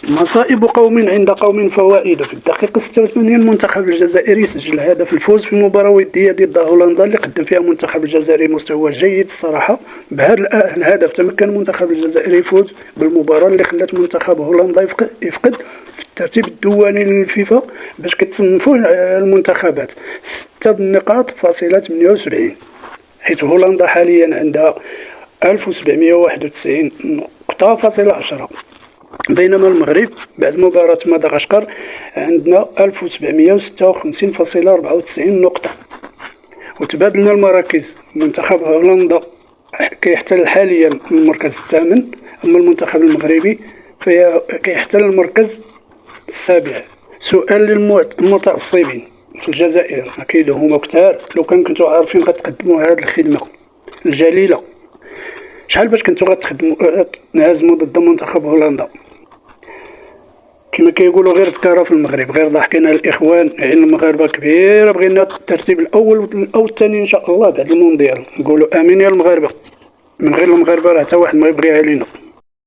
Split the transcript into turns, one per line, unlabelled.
مصائب قوم عند قوم فوائد. في الدقيقة 86 المنتخب الجزائري سجل هدف الفوز في مباراة ودية ضد هولندا اللي قدم فيها المنتخب الجزائري مستوى جيد الصراحة. بهذا الهدف تمكن المنتخب الجزائري يفوز بالمباراة اللي خلت منتخب هولندا يفقد في الترتيب الدولي للفيفا باش كتصنفوا المنتخبات 6 نقاط فاصلة 78، حيث هولندا حاليا عندها 1791 نقطة فاصلة 10، بينما المغرب بعد مباراة مدغشقر عندنا 1756.94 نقطة. وتبادلنا المراكز، منتخب هولندا كيحتل حاليا المركز الثامن، أما المنتخب المغربي كيحتل المركز السابع. سؤال للمتعصبين في الجزائر، أكيد هما كتار، لو كنتو عارفين غتقدموا هذه الخدمة الجليلة شحال باش كنتو غتخدموا تنهزموا ضد منتخب هولندا؟ كما كيقولوا غير تكاره في المغرب، غير ضحكنا الاخوان، يعني المغاربه كبيره بغينا الترتيب الاول او الثاني ان شاء الله بعد المونديال. نقولوا امين يا المغاربه، من غير المغاربه راه حتى واحد ما يبغيها لينا.